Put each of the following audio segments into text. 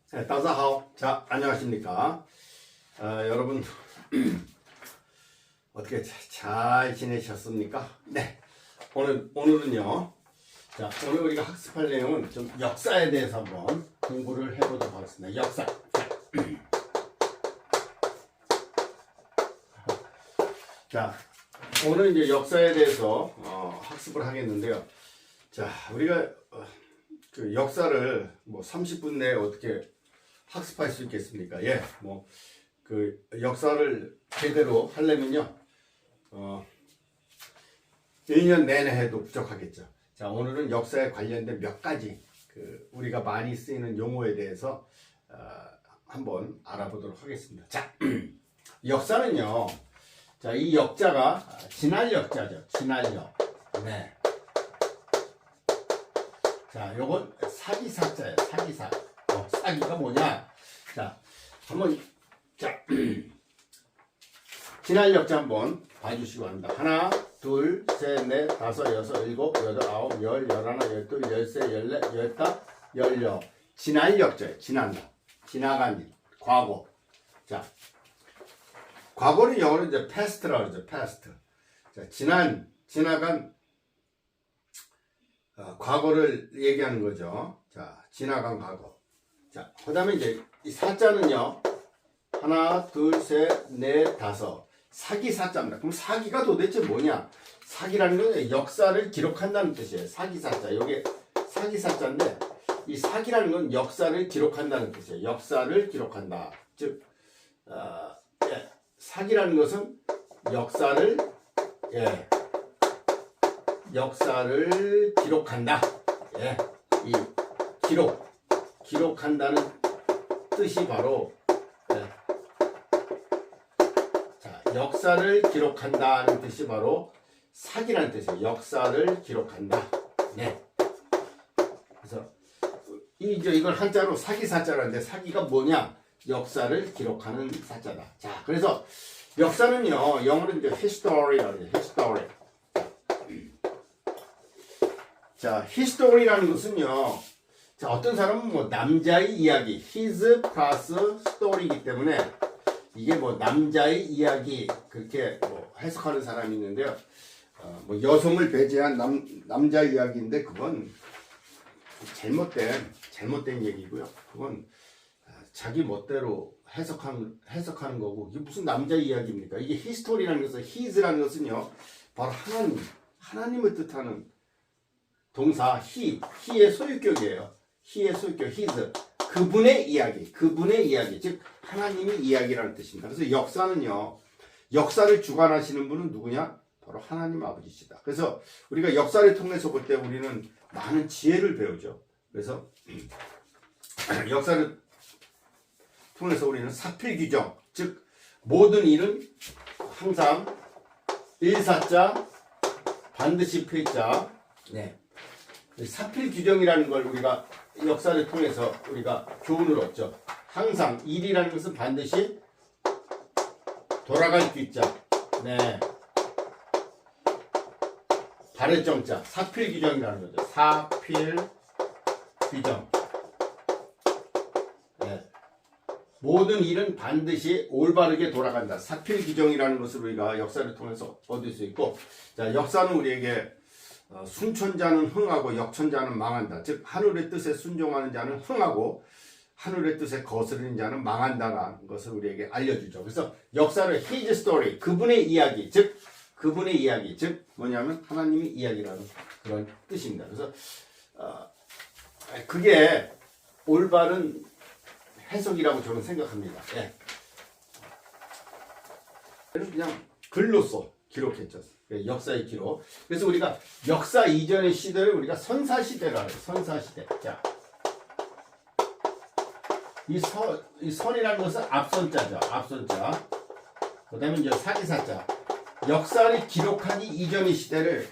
네, 따사하오. 자, 안녕하십니까. 여러분, 어떻게 잘 지내셨습니까? 네. 오늘은요. 자, 오늘 우리가 학습할 내용은 좀 역사에 대해서 한번 공부를 해보도록 하겠습니다. 역사. 자, 오늘 이제 역사에 대해서 학습을 하겠는데요. 자, 우리가 그 역사를 뭐 30분 내에 어떻게 학습할 수 있겠습니까? 예, 뭐 그 역사를 제대로 하려면요, 1년 내내 해도 부족하겠죠. 자, 오늘은 역사에 관련된 몇 가지 그 우리가 많이 쓰이는 용어에 대해서 한번 알아보도록 하겠습니다. 자, 역사는요, 자, 이 역자가 지날 역자죠. 지날역. 네. 자, 요건 사기사자예요. 사기사. 사기가 뭐냐? 자, 한번 자 지날 역자 한번 봐주시기 바랍니다. 하나, 둘, 셋, 넷, 다섯, 여섯, 일곱, 여덟, 아홉, 열, 열하나, 열둘, 열세, 열네, 열다, 열여. 지날 역자예요. 지난다. 지나간 일. 과거. 자, 과거는 영어로 이제 past라고 그러죠. past. 자, 지나간 과거를 얘기하는 거죠. 자, 지나간 과거. 자, 그 다음에 이제 이 사자는요, 하나, 둘, 셋, 넷, 다섯. 사기 사자입니다. 그럼 사기가 도대체 뭐냐? 사기라는 건 역사를 기록한다는 뜻이에요. 사기 사자. 요게 사기 사자인데, 이 사기라는 건 역사를 기록한다는 뜻이에요. 역사를 기록한다. 즉, 예, 사기라는 것은 역사를, 예, 역사를 기록한다. 예, 이 기록한다는 뜻이 바로, 예, 자, 역사를 기록한다는 뜻이 바로 사기라는 뜻이에요. 역사를 기록한다. 네. 그래서 이걸 한자로 사기사자라는데, 사기가 뭐냐? 역사를 기록하는 사자다. 자, 그래서 역사는요, 영어로 이제 history라고 해요. history. 자, history라는 것은요, 자, 어떤 사람은 뭐 남자의 이야기, his plus story이기 때문에 이게 뭐 남자의 이야기 그렇게 뭐 해석하는 사람이 있는데요. 뭐 여성을 배제한 남자 이야기인데 그건 잘못된 얘기고요. 그건 자기 멋대로 해석하는 거고, 이게 무슨 남자 이야기입니까? 이게 history라는 것은, his라는 것은요, 바로 하나님을 뜻하는 동사 he의 소유격이에요. he의 소유격 his. 그분의 이야기. 즉 하나님의 이야기라는 뜻입니다. 그래서 역사는요, 역사를 주관하시는 분은 누구냐? 바로 하나님 아버지시다. 그래서 우리가 역사를 통해서 볼 때 우리는 많은 지혜를 배우죠. 그래서 역사를 통해서 우리는 사필규정, 즉 모든 일은 항상 일사자, 반드시 필자. 네. 사필규정이라는 걸 우리가 역사를 통해서 우리가 교훈을 얻죠. 항상 일이라는 것은 반드시 돌아갈 뒤자. 네. 발해정자. 사필규정이라는 거죠. 사필규정. 네. 모든 일은 반드시 올바르게 돌아간다. 사필규정이라는 것을 우리가 역사를 통해서 얻을 수 있고, 자, 역사는 우리에게 순천자는 흥하고 역천자는 망한다. 즉 하늘의 뜻에 순종하는 자는 흥하고 하늘의 뜻에 거스르는 자는 망한다라는 것을 우리에게 알려주죠. 그래서 역사를 his story, 그분의 이야기, 즉 뭐냐면 하나님의 이야기라는 그런 뜻입니다. 그래서 그게 올바른 해석이라고 저는 생각합니다. 예. 그냥 글로써 기록했죠. 역사의 기록. 그래서 우리가 역사 이전의 시대를 우리가 선사시대라 해요. 선사시대. 자, 이 선이라는 것은 앞선자죠. 앞선자. 그 다음에 이제 사기사자. 역사를 기록하기 이전의 시대를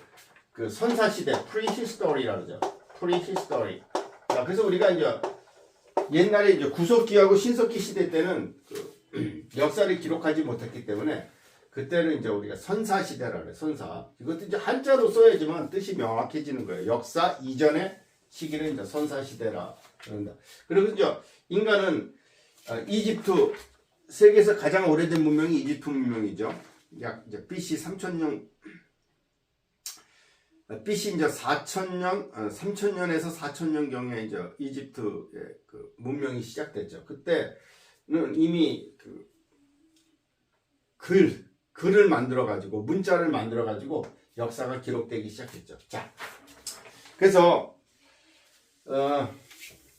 그 선사시대, prehistory라고 그러죠. prehistory. 자, 그래서 우리가 이제 옛날에 이제 구석기하고 신석기 시대 때는 그 역사를 기록하지 못했기 때문에 그때는 이제 우리가 선사시대라 그래요. 선사. 이것도 이제 한자로 써야지만 뜻이 명확해지는 거예요. 역사 이전의 시기를 이제 선사시대라 그런다. 그리고 이제 인간은 이집트 세계에서 가장 오래된 문명이 이집트 문명이죠. 약 이제 BC 3000년 BC 이제 4000년 3000년에서 4000년 경에 이제 이집트의 그 문명이 시작됐죠. 그때는 이미 그 글을 만들어 가지고 문자를 만들어 가지고 역사가 기록되기 시작했죠. 자, 그래서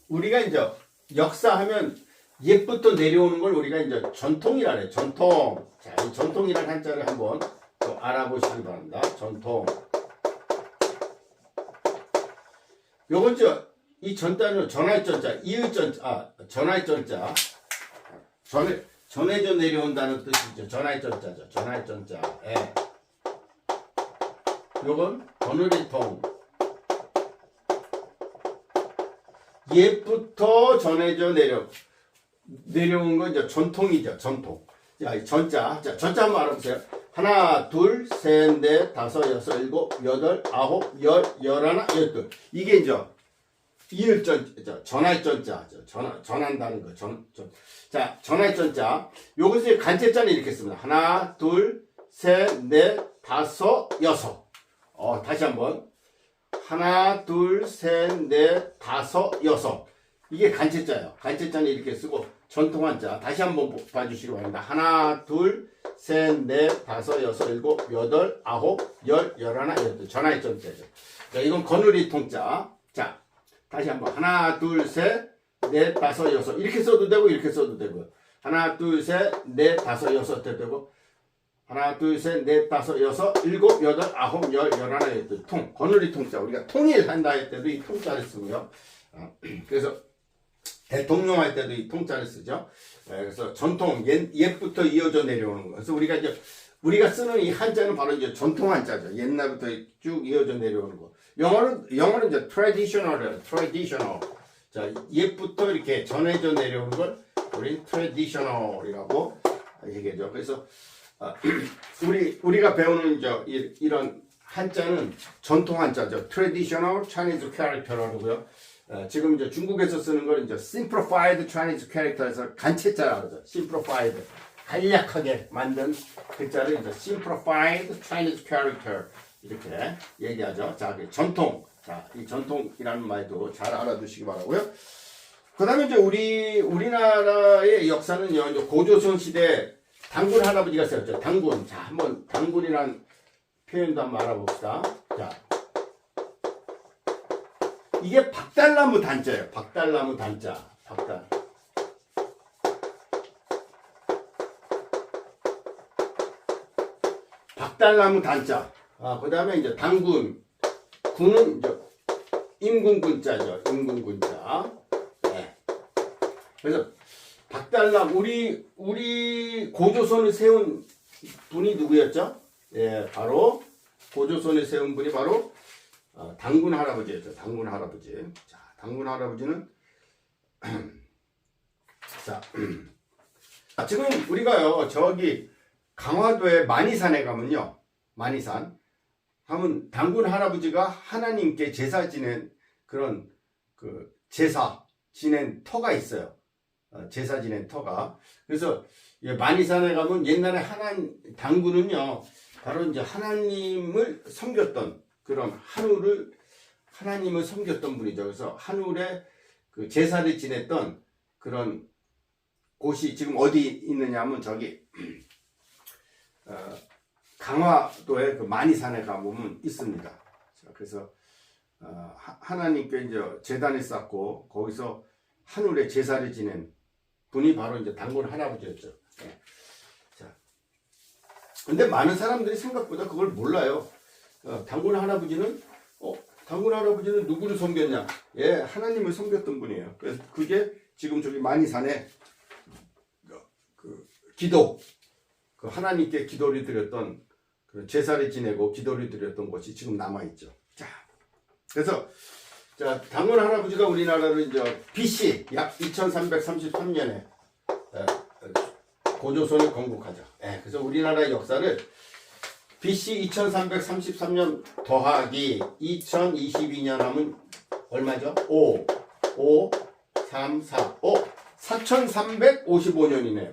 우리가 이제 역사하면 옛부터 내려오는 걸 우리가 이제 전통이라 그래요. 전통. 자, 이 전통이라는 한자를 한번 또 알아보시기 바랍니다. 전통. 요건 이 전자는 전할 전자, 이의 전자, 전할 전자. 전해져 내려온다는 뜻이죠. 전할 전자죠. 전할 전자. 예. 요건 번호리통. 옛부터 전해져 내려온 건 이제 전통이죠. 전통. 자, 이 전자. 자, 전자 한번 알아보세요. 하나, 둘, 셋, 넷, 다섯, 여섯, 일곱, 여덟, 아홉, 열, 열하나, 열둘. 이게 이제 이을 전할 전자. 전한다는 거. 자, 전할 전자. 요것을 간체자는 이렇게 씁니다. 하나, 둘, 셋, 넷, 다섯, 여섯. 다시 한번. 하나, 둘, 셋, 넷, 다섯, 여섯. 이게 간체자예요. 간체자는 이렇게 쓰고 전통 한자. 다시 한번 봐주시기 바랍니다. 하나, 둘, 셋, 넷, 다섯, 여섯, 일곱, 여덟, 아홉, 열, 열하나, 열둘. 전할 전자죠. 자, 이건 거느리 통자. 자, 다시 한번. 하나, 둘, 셋, 넷, 다섯, 여섯. 이렇게 써도 되고 이렇게 써도 되고요. 하나, 둘, 셋, 넷, 다섯, 여섯 도 되고. 하나, 둘, 셋, 넷, 다섯, 여섯, 일곱, 여덟, 아홉, 열, 열하나, 열둘. 통. 거느리 통자. 우리가 통일한다 할 때도 이 통자를 쓰고요. 그래서 대통령 할 때도 이 통자를 쓰죠. 그래서 전통, 옛부터 이어져 내려오는 거. 그래서 우리가 쓰는 이 한자는 바로 이제 전통 한자죠. 옛날부터 쭉 이어져 내려오는 거. 영어는 이제 traditional. 자, 옛부터 이렇게 전해져 내려오는 걸 우리 traditional이라고 얘기하죠. 그래서 우리가 배우는 이런 한자는 전통 한자죠. traditional Chinese character라고요. 지금 이제 중국에서 쓰는 걸 이제 simplified Chinese character에서 간체자라고 하죠. simplified 간략하게 만든 글자를 이제 simplified Chinese character 이렇게 얘기하죠. 자, 전통. 자, 이 전통이라는 말도 잘 알아두시기 바라고요. 그다음에 이제 우리나라의 역사는요. 이제 고조선 시대 당군 할아버지가 썼죠. 당군. 자, 한번 당군이라는 표현도 한번 알아봅시다. 자. 이게 박달나무 단자예요. 박달나무 단자. 박달나무 단자. 그 다음에 이제 당군. 군은 이제 임군군자죠. 임군군자. 네. 그래서 박달나무, 우리 고조선을 세운 분이 누구였죠? 예, 바로 고조선을 세운 분이 바로 당군 할아버지였죠. 당군 할아버지. 자, 당군 할아버지는 자, 지금 우리가요 저기 강화도의 만이산에 가면요, 만이산 하면 당군 할아버지가 하나님께 제사 지낸 그런 그 제사 지낸 터가 있어요. 제사 지낸 터가. 그래서 만이산에 가면 옛날에 당군은요 바로 이제 하나님을 섬겼던 그런 하나님을 섬겼던 분이죠. 그래서 한울에 그 제사를 지냈던 그런 곳이 지금 어디 있느냐 하면 저기 강화도의 그 만이산에 가보면 있습니다. 자, 그래서 하나님께 이제 제단을 쌓고 거기서 한울에 제사를 지낸 분이 바로 이제 당군 할아버지였죠. 네. 자, 근데 많은 사람들이 생각보다 그걸 몰라요. 당군 할아버지는 누구를 섬겼냐? 예, 하나님을 섬겼던 분이에요. 그래서 그게 지금 저기 만이산에 그 기도, 그 하나님께 기도를 드렸던 그 제사를 지내고 기도를 드렸던 곳이 지금 남아 있죠. 자, 그래서 자, 당군 할아버지가 우리나라를 이제 BC 약 2333년에 고조선을 건국하죠. 예, 그래서 우리나라의 역사를 BC 2333년 더하기 2022년 하면 얼마죠? 5, 5, 3, 4, 4355년이네요.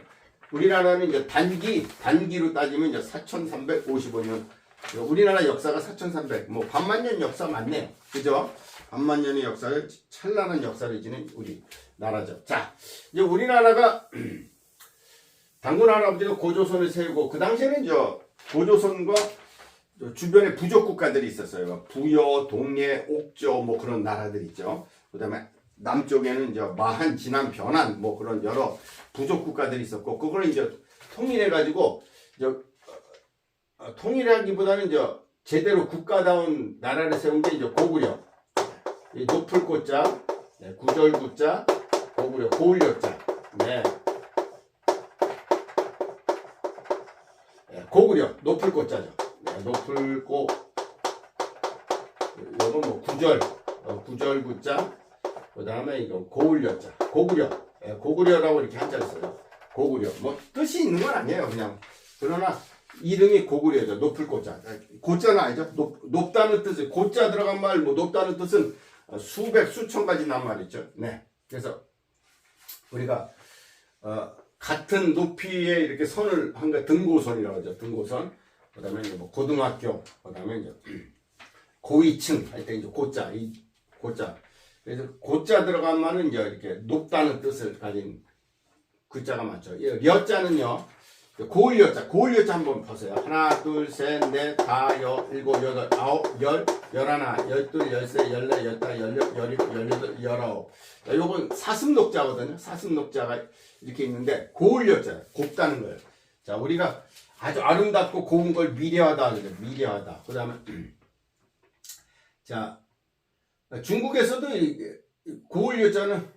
우리나라는 이제 단기로 따지면 이제 4355년. 우리나라 역사가 4300, 뭐 반만년 역사 맞네요. 그죠? 반만년의 역사를, 찬란한 역사를 지닌 우리 나라죠. 자, 이제 우리나라가 단군 할아버지가 고조선을 세우고, 그 당시에는 고조선과 주변에 부족 국가들이 있었어요. 부여, 동예, 옥저, 뭐 그런 나라들 있죠. 그 다음에 남쪽에는 이제 마한, 진안, 변안, 뭐 그런 여러 부족 국가들이 있었고, 그걸 이제 통일해가지고, 통일하기보다는 이제 제대로 국가다운 나라를 세운 게 이제 고구려. 이 높을 고자, 네, 구절구자, 고구려, 고을려자. 네. 네, 고구려, 높을 고자죠. 네, 높을 고, 이건 뭐 구절, 구절구자, 그 다음에 이거 고을려자. 고구려. 네, 고구려라고 이렇게 한자를 써요. 고구려. 뭐 뜻이 있는 건 아니에요. 그냥. 그러나 이름이 고구려죠. 높을 고자. 고자는 아니죠. 높다는 뜻이, 고자 들어간 말, 뭐 높다는 뜻은 수백, 수천 가지 난 말이죠. 네. 그래서 우리가 같은 높이에 이렇게 선을 한 거 등고선이라고 하죠. 등고선. 그 다음에 뭐 고등학교. 그 다음에 이제 고위층 할 때 이제 고자. 이 고자. 그래서 고자 들어간 말은 이제 이렇게 높다는 뜻을 가진 글자가 많죠. 려자는요. 고을려자. 고을려자 한번 보세요. 하나, 둘, 셋, 넷, 다, 여, 일곱, 여덟, 아홉, 열, 열하나, 열둘, 열세, 열네, 열다, 열여, 열일곱, 열여덟, 열아홉. 자, 요건 사슴녹자거든요. 사슴녹자가 이렇게 있는데, 고을려자. 곱다는 거예요. 자, 우리가 아주 아름답고 고운 걸 미려하다. 그래요. 미려하다. 그 다음에, 자, 중국에서도 고을려자는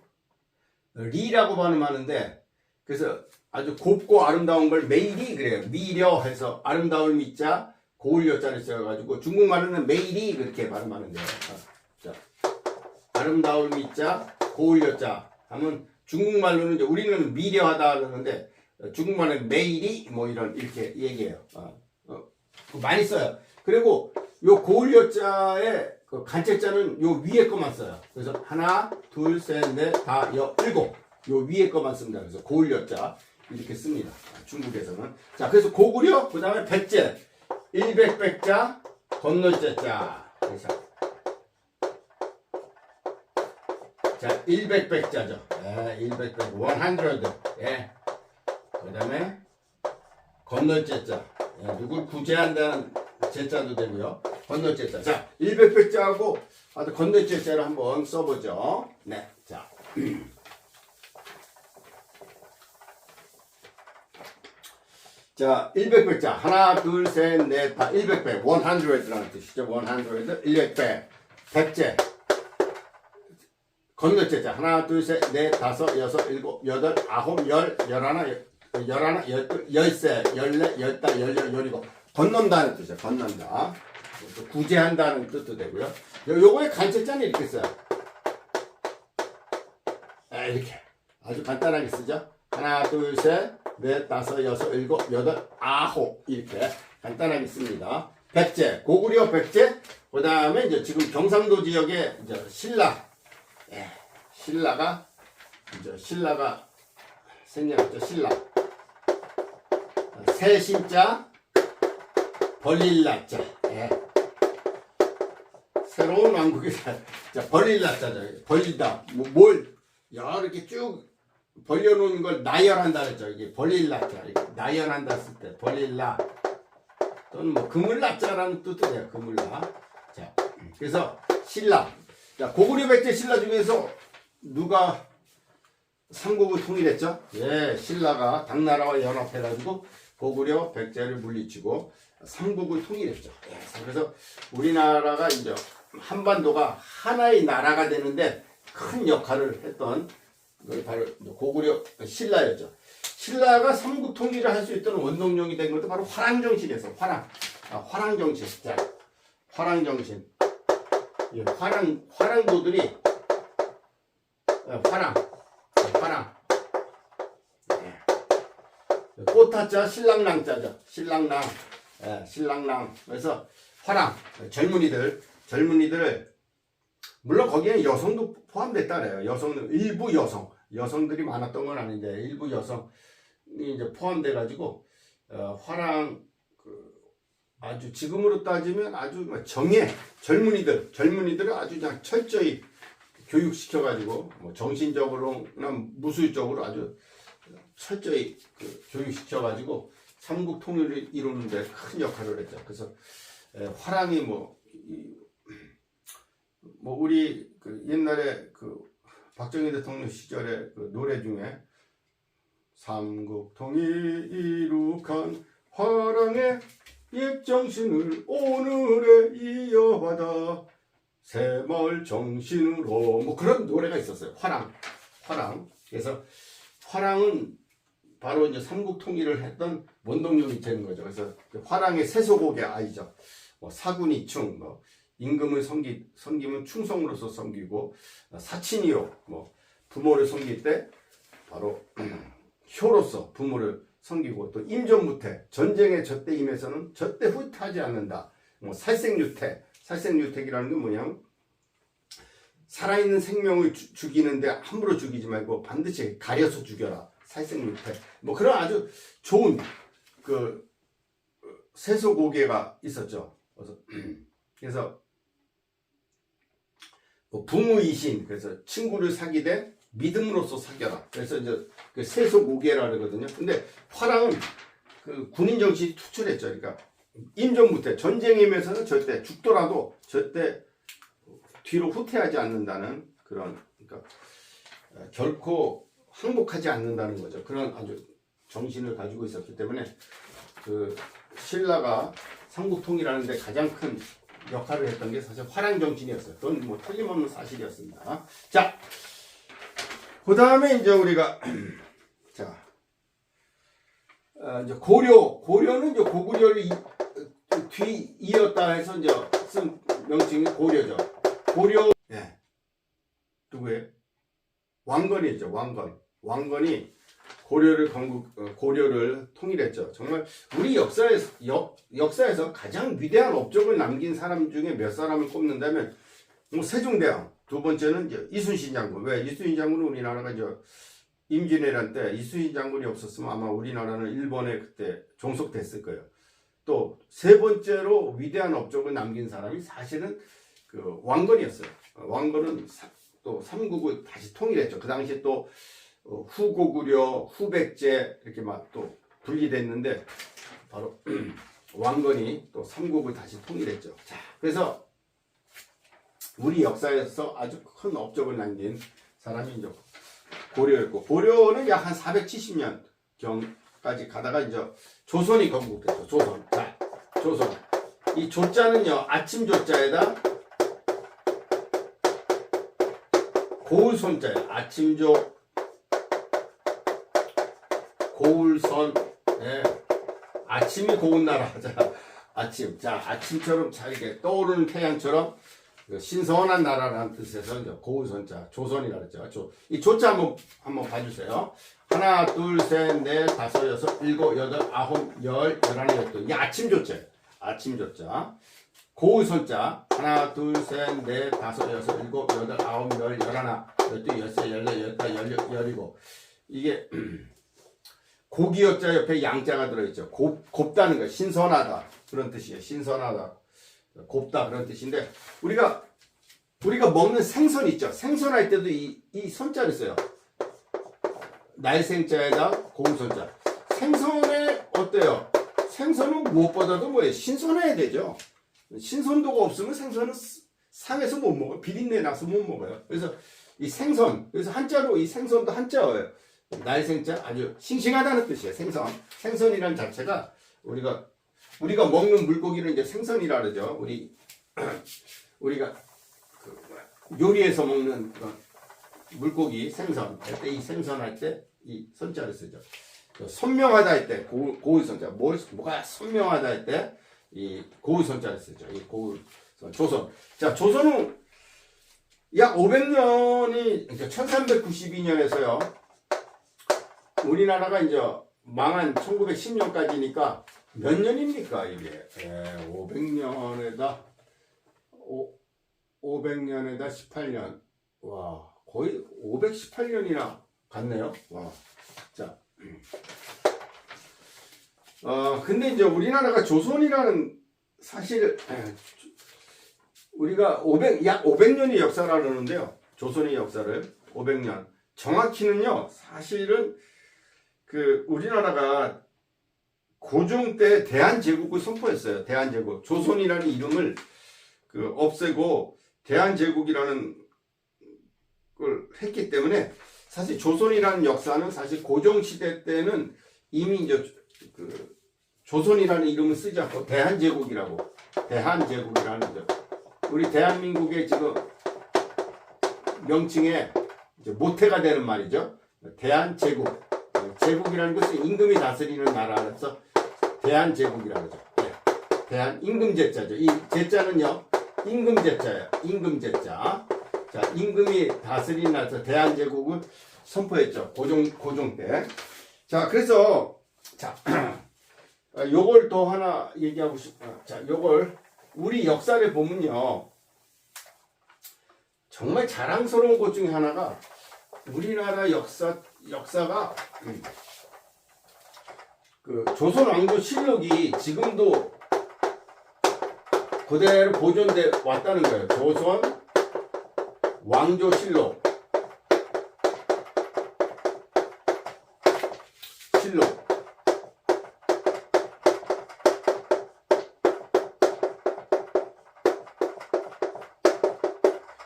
리라고 발음하는데, 그래서 아주 곱고 아름다운 걸 메이리 그래요. 미려해서 아름다울 미자, 고을려자를 써가지고 중국말로는 메이리 그렇게 발음하는데요. 자, 아름다울 미자, 고을려자 하면 중국말로는 이제 우리는 미려하다 그러는데 중국말은 메이리 뭐 이렇게 얘기해요. 많이 써요. 그리고 요 고을려자의 그 간책자는 요 위에 것만 써요. 그래서 하나, 둘, 셋, 넷, 다, 여, 일곱. 요 위에 것만 씁니다. 그래서 고을려자 이렇게 씁니다. 중국에서는. 자, 그래서 고구려, 그 다음에 백제, 일백백자, 건널자자. 자, 일백백자죠. 예, 일백백, 100. 예. 그 다음에 건널자자. 예, 누굴 구제한다는 제자도 되고요. 건널자자. 자, 일백백자하고 건널자자를 한번 써보죠. 네. 자. 자, 100백자. 하나, 둘, 셋, 넷, 다 100백. 100라는 뜻이죠. 100, 100백. 백제. 건널제자. 하나, 둘, 셋, 넷, 다섯, 여섯, 일곱, 여덟, 아홉, 열, 열하나, 열둘, 열세, 열네, 열다, 열여, 열일곱. 건넌다는 뜻이에요. 건넌다. 구제한다는 뜻도 되고요. 요거의 간체자는 이렇게 써요. 이렇게. 아주 간단하게 쓰죠. 하나, 둘, 셋, 넷, 다섯, 여섯, 일곱, 여덟, 아홉. 이렇게 간단하게 씁니다. 백제, 고구려 백제. 그 다음에 이제 지금 경상도 지역에 이제 신라. 예, 신라가 생겨났죠. 신라. 새신자, 벌릴라자. 예. 새로운 왕국이 자, 벌릴라자죠. 벌리다. 이렇게 쭉 벌려놓은 걸 나열한다 그랬죠. 이게 벌릴라자. 나열한다 했을 때 벌릴라 또는 뭐 그물라자라는 뜻도 돼요. 그물라. 자, 그래서 신라. 자, 고구려 백제 신라 중에서 누가 삼국을 통일했죠? 예, 신라가 당나라와 연합해가지고 고구려 백제를 물리치고 삼국을 통일했죠. 예, 그래서 우리나라가 이제 한반도가 하나의 나라가 되는데 큰 역할을 했던 바로 고구려 신라였죠. 신라가 삼국 통일을 할 수 있도록 원동력이 된 것도 바로 화랑정신에서 화랑정신. 자, 화랑정신. 예, 화랑도들이 화랑. 예. 꽃하자 신랑랑자죠. 신랑랑. 예, 신랑랑. 그래서 화랑, 젊은이들을 물론 거기에 여성도 포함됐다 그래요. 일부 여성들이 많았던 건 아닌데 일부 여성이 이제 포함돼 가지고 화랑 아주 지금으로 따지면 아주 젊은이들을 아주 그냥 철저히 교육시켜 가지고 뭐 정신적으로나 무술적으로 아주 철저히 교육시켜 가지고 삼국 통일을 이루는데 큰 역할을 했죠. 그래서 화랑이 우리 옛날에 박정희 대통령 시절에 노래 중에 삼국 통일 이룩한 화랑의 옛정신을 오늘에 이어받아 새마을 정신으로 그런 노래가 있었어요. 화랑. 그래서 화랑은 바로 이제 삼국 통일을 했던 원동력이 되는 거죠. 그래서 화랑의 세소곡의 아이죠. 사군이 충, 임금을 섬기면 충성으로서 섬기고, 사친이요, 부모를 섬길 때 바로 효로서 부모를 섬기고, 또 임전무태, 전쟁에 젖대 임해서는 절대 후퇴하지 않는다. 살생유택이라는 게 뭐냐? 살아있는 생명을 죽이는데 함부로 죽이지 말고 반드시 가려서 죽여라. 살생유택. 그런 아주 좋은 세소고개가 있었죠. 그래서 부무이신, 그래서 친구를 사귀되 믿음으로써 사겨라. 그래서 이제 세소고개라 그러거든요. 근데 화랑은 군인 정신이 투철했죠. 그러니까 임전무태, 전쟁임에서는 절대 죽더라도 절대 뒤로 후퇴하지 않는다는 그런, 그러니까 결코 항복하지 않는다는 거죠. 그런 아주 정신을 가지고 있었기 때문에 신라가 삼국 통일하는데 가장 큰 역할을 했던 게 사실 화랑 정신이었어요. 그건 틀림없는 사실이었습니다. 자, 그 다음에 이제 우리가 이제 고려는 이제 고구려를 뒤이었다 해서 이제 쓴 명칭이 고려죠. 고려, 누구예요? 왕건이죠. 왕건이 고려를 통일했죠. 정말 우리 역사에서 가장 위대한 업적을 남긴 사람 중에 몇 사람을 꼽는다면 세종대왕, 두 번째는 이제 이순신 장군. 왜 이순신 장군은 우리나라가 이제 임진왜란 때 이순신 장군이 없었으면 아마 우리나라는 일본에 그때 종속됐을 거예요. 또 세 번째로 위대한 업적을 남긴 사람이 사실은 왕건이었어요. 왕건은 또 삼국을 다시 통일했죠. 그 당시에 또 후고구려, 후백제 이렇게 또 분리됐는데 바로 왕건이 또 삼국을 다시 통일했죠. 자, 그래서 우리 역사에서 아주 큰 업적을 남긴 사람이 이제 고려였고, 고려는 약 한 470년 경까지 가다가 이제 조선이 건국됐죠. 조선. 이 조자는요, 아침 조자에다 고울손자예요. 아침조, 고울선. 아침이 고운 나라. 아침처럼 잘 이렇게 떠오르는 태양처럼 신선한 나라라는 뜻에서 이제 고울선자, 조선이라 그랬죠. 이 조자 한번 봐주세요. 하나, 둘, 셋, 넷, 다섯, 여섯, 일곱, 여덟, 아홉, 열, 열하나, 열둘. 이게 아침조자예요. 아침조자. 고울선자. 하나, 둘, 셋, 넷, 다섯, 여섯, 일곱, 여덟, 아홉, 열, 열하나, 열둘, 열세, 열네, 열다섯, 열일곱. 이게 고기여자 옆에 양자가 들어있죠. 곱다는 거예요. 신선하다. 그런 뜻이에요. 신선하다. 곱다. 그런 뜻인데, 우리가 먹는 생선 있죠. 생선할 때도 이 선자를 써요. 날생자에다 고울선자. 생선에 어때요? 생선은 무엇보다도 뭐예요? 신선해야 되죠. 신선도가 없으면 생선은 상해서 못 먹어요. 비린내 나서 못 먹어요. 그래서 이 생선, 그래서 한자로 이 생선도 한자어예요. 날생자, 아주 싱싱하다는 뜻이에요. 생선이라는 자체가 우리가 먹는 물고기를 이제 생선이라 그러죠. 우리가 요리해서 먹는 그런 물고기 생선 할 때 이 생선할 때 이 선자를 쓰죠. 선명하다 할 때 고울선자, 뭐가 선명하다 할 때 이 고울선자를 쓰죠. 이 고울선, 조선. 자, 조선은 약 500년이, 그러니까 1392년에서요. 우리나라가 이제 망한 1910년까지니까 몇 년입니까 이게? 500년에다 500년에다 18년. 와, 거의 518년이나 갔네요. 와. 자. 근데 이제 우리나라가 조선이라는 사실 우리가 약 500년의 역사를 그러는데요. 조선의 역사를 500년. 정확히는요. 사실은 우리나라가 고종 때 대한제국을 선포했어요. 대한제국. 조선이라는 이름을 없애고 대한제국이라는 걸 했기 때문에 사실 조선이라는 역사는 사실 고종 시대 때는 이미 이제 조선이라는 이름을 쓰지 않고 대한제국이라는 우리 대한민국의 지금 명칭에 이제 모태가 되는 말이죠. 대한제국. 제국이라는 것은 임금이 다스리는 나라라서 대한제국이라고 하죠. 대한 임금제자죠. 이 제자는요. 임금제자예요. 임금제자. 자, 임금이 다스리는 나라에서 대한제국을 선포했죠. 고종 때. 자, 그래서 자, 요걸 또 하나 얘기하고 싶어요. 자, 요걸 우리 역사를 보면요. 정말 자랑스러운 것 중에 하나가 우리나라 역사가 조선왕조실록이 지금도 그대로 보존돼 왔다는 거예요. 조선왕조실록.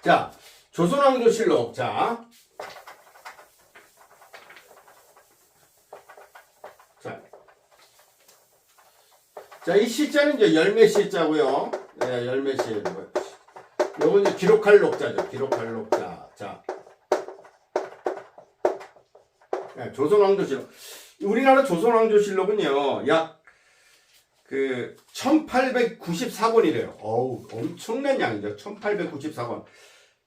자, 조선왕조실록. 자, 이 시자는 이제 열매 시자고요. 네, 열매 시. 요건 이제 기록할 녹자죠. 기록할 녹자. 자, 네, 조선왕조실록. 우리나라 조선왕조실록은요, 약 1894권이래요. 어우, 엄청난 양이죠. 1894권.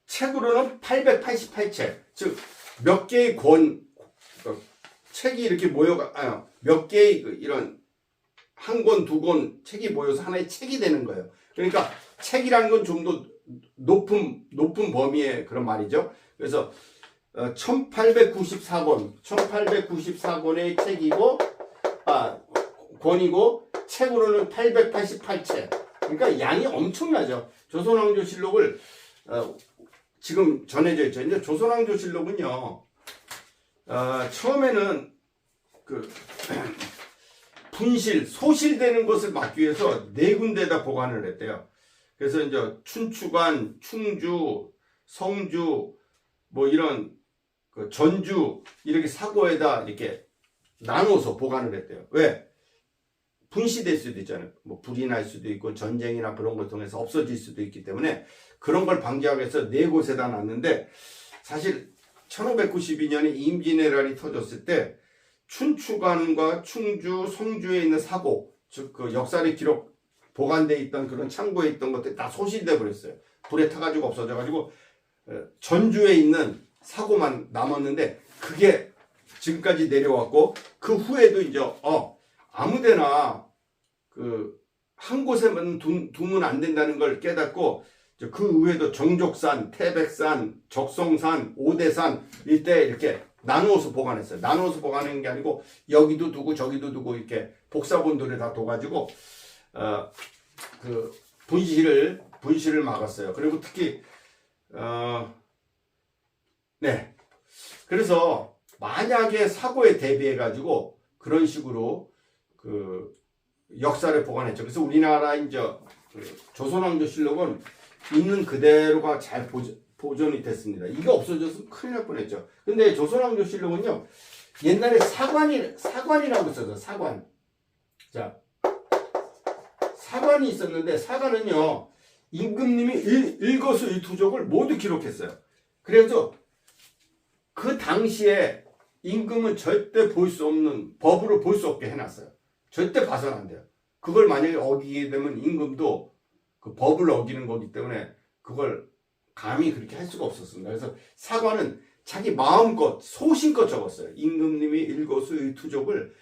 책으로는 888책. 즉, 몇 개의 책이 이렇게 몇 개의 이런 한 권, 두 권 책이 모여서 하나의 책이 되는 거예요. 그러니까 책이라는 건 좀 더 높은 범위의 그런 말이죠. 그래서 1894권의 책이고, 권이고, 책으로는 888책. 그러니까 양이 엄청나죠. 조선왕조실록을 지금 전해져 있죠. 이제 조선왕조실록은요, 처음에는 소실되는 것을 막기 위해서 4군데에다 보관을 했대요. 그래서 이제 춘추관, 충주, 성주, 뭐 이런 전주 이렇게 사고에다 이렇게 나눠서 보관을 했대요. 왜? 분시될 수도 있잖아요. 뭐 불이 날 수도 있고 전쟁이나 그런 걸 통해서 없어질 수도 있기 때문에 그런 걸 방지하기 위해서 4곳에다 놨는데 사실 1592년에 임진왜란이 터졌을 때 춘추관과 충주, 성주에 있는 사고, 즉 역사의 기록 보관돼 있던 그런 창고에 있던 것들이 다 소실돼 버렸어요. 불에 타가지고 없어져가지고 전주에 있는 사고만 남았는데 그게 지금까지 내려왔고 그 후에도 이제 아무데나 한 곳에만 두면 안 된다는 걸 깨닫고 그 외에도 정족산, 태백산, 적성산, 오대산 일대 이렇게 나누어서 보관했어요. 나누어서 보관한 게 아니고 여기도 두고 저기도 두고 이렇게 복사본들을 다 둬가지고 분실을 막았어요. 그리고 특히 네, 그래서 만약에 사고에 대비해 가지고 그런 식으로 역사를 보관했죠. 그래서 우리나라 이제 조선왕조실록은 있는 그대로가 잘 보존이 됐습니다. 이게 없어졌으면 큰일 날 뻔했죠. 근데 조선왕조실록은요, 옛날에 사관이라고 있었어요. 사관. 자, 사관이 있었는데 사관은요, 임금님이 일거수일투족을 모두 기록했어요. 그래서 그 당시에 임금은 절대 볼 수 없는 법으로 볼 수 없게 해놨어요. 절대 봐서는 안 돼요. 그걸 만약에 어기게 되면 임금도 그 법을 어기는 거기 때문에 그걸 감히 그렇게 할 수가 없었습니다. 그래서 사관은 자기 마음껏 소신껏 적었어요. 임금님이 일거수일투족을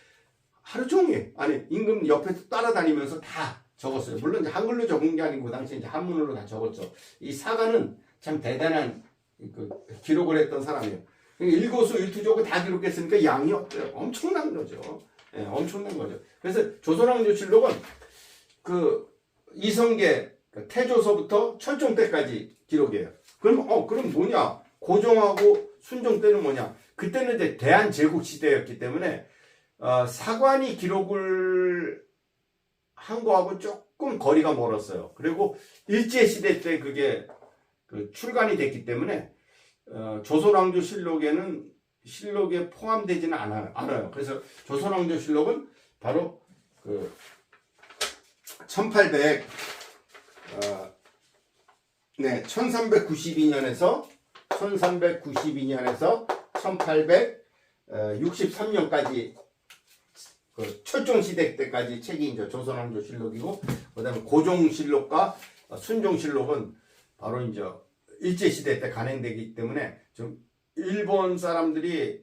하루 종일, 아니, 임금 옆에 따라다니면서 다 적었어요. 물론 이제 한글로 적은 게 아니고, 당시 이제 한문으로 다 적었죠. 이 사가는 참 대단한 그 기록을 했던 사람이에요. 일거수 일투족을 다 기록했으니까 양이 어때요? 엄청난 거죠. 예, 엄청난 거죠. 그래서 조선왕조실록은 그 이성계 태조서부터 철종 때까지 기록이에요. 그럼 뭐냐? 고종하고 순종 때는 뭐냐? 그때는 이제 대한제국 시대였기 때문에 사관이 기록을 한 거하고 조금 거리가 멀었어요. 그리고 일제시대 때 그게 출간이 됐기 때문에 조선왕조실록에 포함되지는 않아요. 그래서 조선왕조실록은 바로 1392년에서 1863년까지 철종시대 때까지 책이 이제 조선왕조실록이고, 그 다음에 고종실록과 순종실록은 바로 이제 일제시대 때 간행되기 때문에 좀 일본 사람들이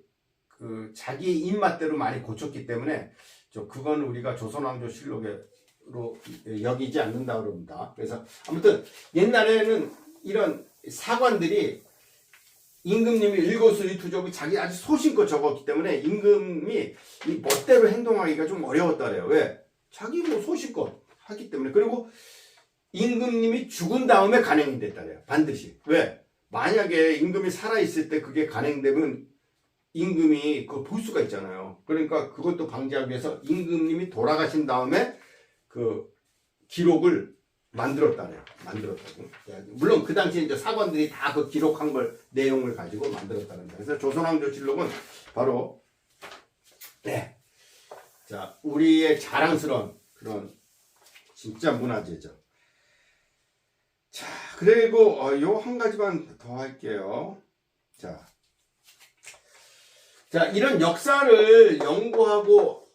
자기 입맛대로 많이 고쳤기 때문에 그건 우리가 조선왕조실록으로 여기지 않는다 그럽니다. 그래서 아무튼 옛날에는 이런 사관들이 임금님이 일거수일투족이 자기 아주 소신껏 적었기 때문에 임금이 이 멋대로 행동하기가 좀 어려웠다 그래요. 왜? 자기 소신껏 하기 때문에. 그리고 임금님이 죽은 다음에 간행이 됐다 그래요. 반드시. 왜? 만약에 임금이 살아있을 때 그게 간행되면 임금이 그걸 볼 수가 있잖아요. 그러니까 그것도 방지하기 위해서 임금님이 돌아가신 다음에 그 기록을 만들었다네요. 만들었다고. 물론 그 당시에 이제 사관들이 다 그 기록한 걸 내용을 가지고 만들었다는. 그래서 조선왕조실록은 바로 자, 우리의 자랑스러운 그런 진짜 문화재죠. 자, 그리고 요 한 가지만 더 할게요. 자, 이런 역사를 연구하고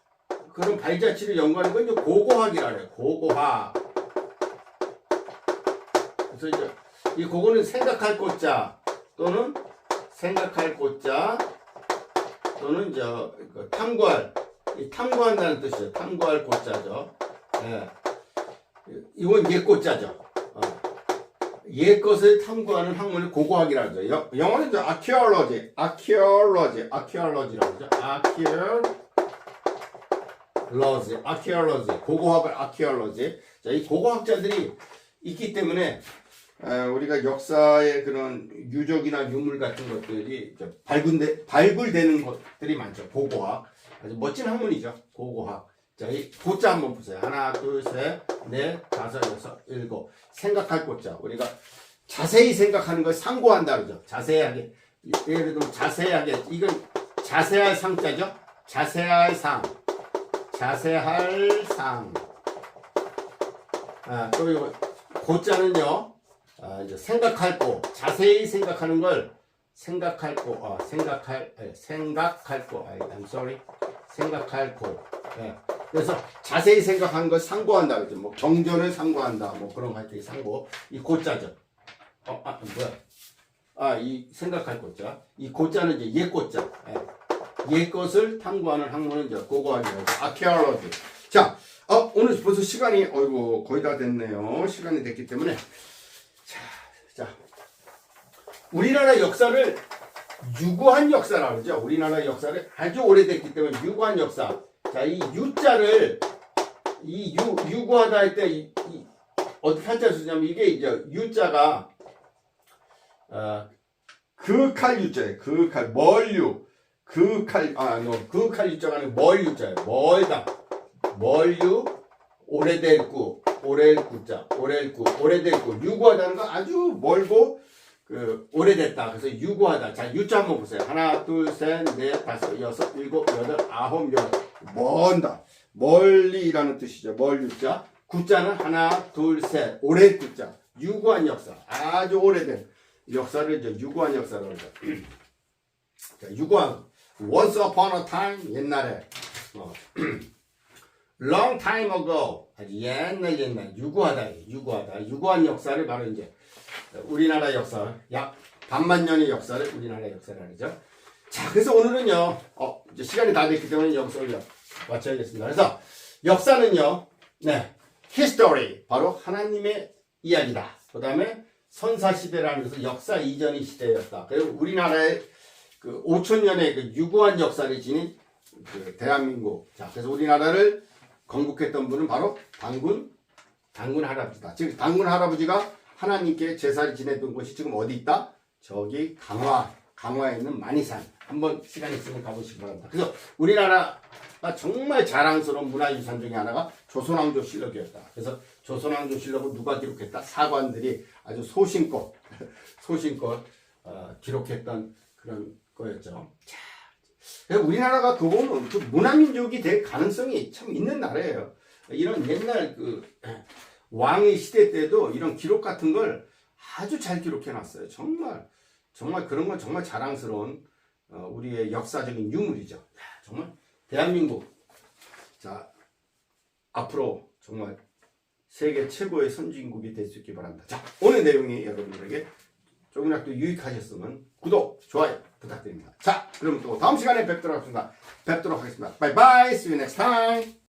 그런 발자취를 연구하는 건 이제 고고학이라 해요. 고고학. 그래서 이제 이 고고는 생각할 꽃자 또는 생각할 꽃자 또는 이제 탐구한다는 뜻이죠. 탐구할 꽃자죠. 예. 이건 옛꽃자죠. 옛것을 탐구하는 학문을 고고학이라고 하죠. 영어는 이제 archaeology라고 하죠. archaeology. 고고학을 archaeology. 자, 이 고고학자들이 있기 때문에 우리가 역사의 그런 유적이나 유물 같은 것들이 발굴되는 것들이 많죠. 고고학. 아주 멋진 학문이죠. 고고학. 자, 이 고자 한번 보세요. 하나, 둘, 셋, 넷, 다섯, 여섯, 일곱. 생각할 고자. 우리가 자세히 생각하는 걸 상고한다 그러죠. 자세하게. 예를 들면 자세하게. 이건 자세할 상자죠. 자세할 상. 또 이거 고자는요. 이제 생각할 고. 자세히 생각하는 걸 생각할 고. I'm sorry. 생각할 고. 예. 그래서 자세히 생각하는 걸 상고한다 그러죠. 뭐 경전을 상고한다. 뭐 그런 거 할 때 상고. 이 고자죠. 이 생각할 고자. 이 고자는 이제 옛 고자. 예. 옛 것을 탐구하는 학문은 이제 고고학이라고 하죠. archaeology. 자, 오늘 벌써 시간이 거의 다 됐네요. 시간이 됐기 때문에 자, 우리나라 역사를 유구한 역사라고 그러죠. 우리나라 역사를 아주 오래됐기 때문에 유구한 역사. 자, 이 유자를 유구하다 할 때 어떻게 한자 쓰냐면 이게 이제 유자가 그칼 유자예요. 그칼 멀유. 그칼 유자가 아니고 멀 유자예요. 멀다. 멀유 오래될 구. 오래될 구자. 오래될 구. 유구하다는 건 아주 멀고 오래됐다. 그래서 유구하다. 자, 유자 한번 보세요. 하나, 둘, 셋, 넷, 다섯, 여섯, 일곱, 여덟, 아홉, 열. 먼다. 멀리라는 뜻이죠. 멀 유자. 구자는 하나, 둘, 셋. 오래 구자. 유구한 역사. 아주 오래된 역사를 이제 유구한 역사라고 하죠. 자, 유구한. Once upon a time. 옛날에. Long time ago. 아주 옛날. 유구하다. 유구한 역사를 바로 이제 우리나라 역사, 약 반만 년의 역사를 우리나라 역사라는 거죠. 자, 그래서 오늘은요, 이제 시간이 다 됐기 때문에 여기서 맞춰야겠습니다. 그래서 역사는요, 네, history 바로 하나님의 이야기다. 그 다음에 선사시대라는 것은 역사 이전의 시대였다. 그리고 우리나라의 그 5천년의 그 유구한 역사를 지닌 그 대한민국. 자, 그래서 우리나라를 건국했던 분은 바로 당군 할아버지다. 즉, 당군 할아버지가 하나님께 제사를 지내던 곳이 지금 어디 있다? 저기 강화에 있는 만이산. 한번 시간 있으면 가보시기 바랍니다. 그래서 우리나라가 정말 자랑스러운 문화유산 중에 하나가 조선왕조실록이었다. 그래서 조선왕조실록은 누가 기록했다? 사관들이 아주 소신껏 기록했던 그런 거였죠. 자, 우리나라가 그 보면 그 문화민족이 될 가능성이 참 있는 나라예요. 이런 옛날 그 왕의 시대 때도 이런 기록 같은 걸 아주 잘 기록해놨어요. 정말 그런 건 정말 자랑스러운 우리의 역사적인 유물이죠. 정말 대한민국, 자, 앞으로 정말 세계 최고의 선진국이 될 수 있기 바랍니다. 자, 오늘 내용이 여러분들에게 조금이라도 유익하셨으면 구독, 좋아요 부탁드립니다. 자, 그럼 또 다음 시간에 뵙도록 하겠습니다. 바이바이. See you next time.